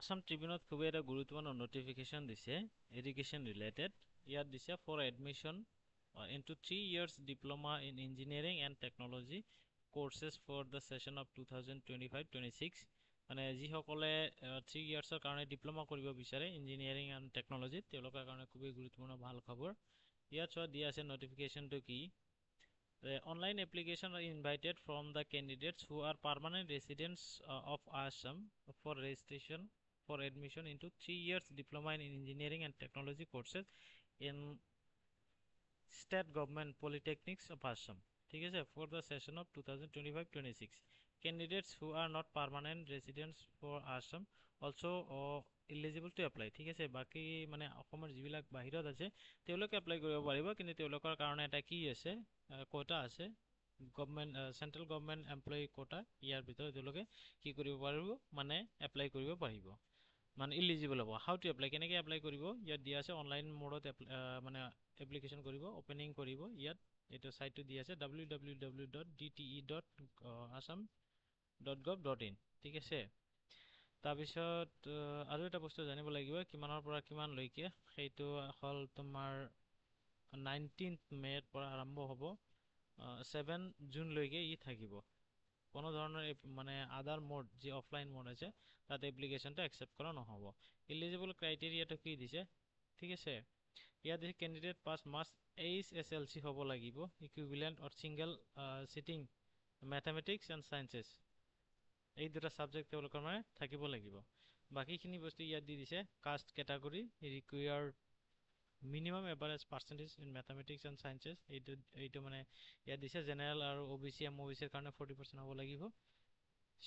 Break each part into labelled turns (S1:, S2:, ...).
S1: আসাম ট্ৰিবিউনত খুবেই এটা গুৰুত্বপূৰ্ণ নোটিফিকেশ্যন দিছে এডুকেশ্যন ৰিলেটেড ইয়াত দিছে for admission into 3 years diploma in engineering and technology courses for the session of 2025-26 মানে যিসকলে 3 yearsৰ কাৰণে ডিপ্লোমা কৰিব বিচাৰে ইঞ্জিনিয়াৰিং এণ্ড টেকনলজিত তেওঁলোকৰ কাৰণে খুবেই গুৰুত্বপূৰ্ণ ভাল খবৰ ইয়াত চোৱা দিয়া আছে নোটিফিকেশ্যনটো কি The online application are invited from the candidates who are permanent residents of Assam for registration for admission into 3 years diploma in engineering and technology courses in state government polytechnics of Assam. ঠিক আছে for the session of 2025-26. Candidates who are not permanent residents for Assam also eligible to apply. ঠিক আছে বাকি মানে অসমৰ যিবিলাক বাহিৰত আছে তেওঁলোকে এপ্লাই কৰিব পাৰিব কিন্তু তেওঁলোকৰ কাৰণে এটা কি আছে কোটা আছে government central government employee quota ইয়াৰ ভিতৰত তেওঁলোকে কি কৰিব পাৰিব মানে এপ্লাই কৰিব পাৰিব মানে ইলিজিবল হ'ব হাউ টু এপ্লাই কেনেকৈ এপ্লাই কৰিব ইয়াত দিয়া আছে অনলাইন মোডত মানে এপ্লিকেশ্যন কৰিব ওপেনিং কৰিব ইয়াত এইটো সাইটটো দিয়া আছে www.dte.assam.gov.in ঠিক আছে তাৰপিছত আৰু এটা বস্তু জানিব লাগিব কিমানৰ পৰা কিমান লৈকে সেইটো হ'ল তোমাৰ 19th মেৰ পৰা আৰম্ভ হ'ব 7 জুন লৈকে ই থাকিব কোনো ধৰণৰ মানে আদাৰ মোড যি অফলাইন মোড আছে তাত এপ্লিকেশ্যনটো একসেপ্ট কৰা নহ'ব এলিজিবল ক্ৰাইটেৰিয়াটো কি দিছে ঠিক আছে ইয়াত দিছে কেণ্ডিডেট পাছ মাষ্ট HSLC হ'ব লাগিব equivalent or single sitting mathematics and sciences এই দুটা সাবজেক্ট তেওঁলোকৰ মানে থাকিব লাগিব বাকিখিনি বস্তু ইয়াত দি দিছে caste category ৰিকুয়াৰ্ড minimum average percentage in mathematics and sciences এইটো মানে ইয়াত দিছে জেনাৰেল আৰু OBC MOBC ৰ কাৰণে 40% হ'ব লাগিব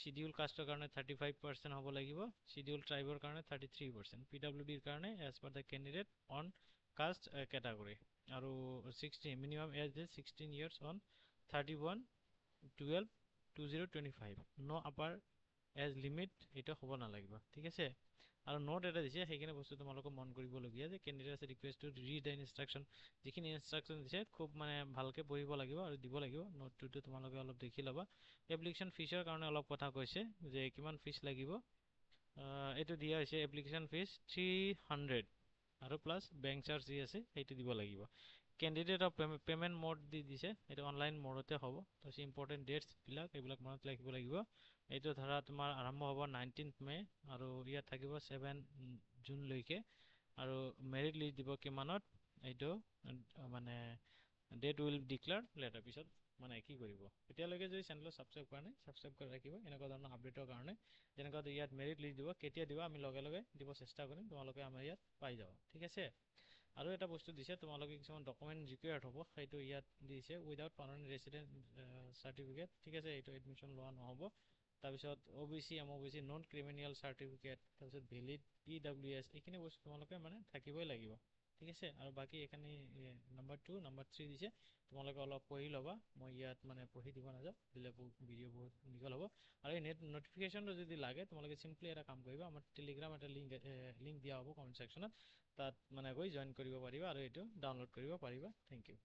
S1: শিডিউল কাষ্টৰ কাৰণে 35% হ'ব লাগিব শিডিউল ট্ৰাইবৰ কাৰণে 33% PWD ৰ কাৰণে as per the candidate on caste category আৰু 16 minimum age is 16 years on 31/12/2025 no upper age limit এটা হ'ব নালাগিব ঠিক আছে আৰু নোট এটা দিছে সেইখিনি বস্তু তোমালোকে মন কৰিবলগীয়া যে candidates request to read the instruction যিখিনি ইনষ্ট্ৰাকচন দিছে খুব মানে ভালকে পঢ়িব লাগিব আৰু দিব লাগিব নোটটো তোমালোকে অলপ দেখি ল'বা এপ্লিকেশ্যন ফিছৰ কাৰণে অলপ কথা কৈছে যে কিমান ফিছ লাগিব এইটো দিয়া হৈছে এপ্লিকেশ্যন ফিছ 300 আৰু প্লাছ বেংক চাৰ্জ যি আছে সেইটো দিব লাগিব কেণ্ডিডেট অফ পেমেণ্ট মোড দি দিছে এইটো অনলাইন মোডতে হ'ব তাৰপিছত ইম্পৰ্টেণ্ট ডেটছ বিলাক এইবিলাক মনত ৰাখিব লাগিব এইটো ধৰা তোমাৰ আৰম্ভ হ'ব 19th মে আৰু ইয়াত থাকিব 7 জুন লৈকে আৰু মেৰিট লিষ্ট দিব কিমানত এইটো মানে ডেট উইল ডিক্লেয়াৰ লেটাৰ পিছত মানে কি কৰিব এতিয়ালৈকে যদি চেনেলটো সাবস্ক্ৰাইব কৰা নাই সাবস্ক্ৰাইব কৰি ৰাখিব এনেকুৱা ধৰণৰ আপডেটৰ কাৰণে যেনেকুৱা ইয়াত মেৰিট লিষ্ট দিব কেতিয়া দিব আমি লগে লগে দিব চেষ্টা কৰিম তোমালোকে আমাৰ ইয়াত পাই যাব ঠিক আছে আৰু এটা বস্তু দিছে তোমালোকে কিছুমান ডকুমেন্ট ৰিকুয়াৰ্ড হ'ব সেইটো ইয়াত দিছে উইদাউট পাৰ্মানেন্ট ৰেসিডেন্ট সাৰ্টিফিকেট ঠিক আছে এইটো এডমিশন লোৱা নহ'ব তাৰপিছত OBC MOBC non criminal certificate তাৰপিছত ভ্যালিড EWS এইখিনি বস্তু তোমালোকে মানে থাকিবই লাগিব ঠিক আছে আৰু বাকি এখানে নাম্বার 2 নাম্বার 3 দিছে তোমালোকে অলপ পঢ়ি ল'বা মই ইয়াত মানে পঢ়ি দিব নাযাওঁ দিলে ভিডিও বহুত দীঘল হ'ব আৰু এই নেট নোটিফিকেশনটো যদি লাগে তোমালোকে সিম্পলি এটা কাম কৰিবা আমাৰ টেলিগ্ৰাম এটা লিংক দিয়া হ'ব কমেন্ট সেকশনত তাত মানে গৈ জয়েন কৰিব পাৰিবা আৰু এইটো ডাউনলোড কৰিব পাৰিবা থ্যাংক ইউ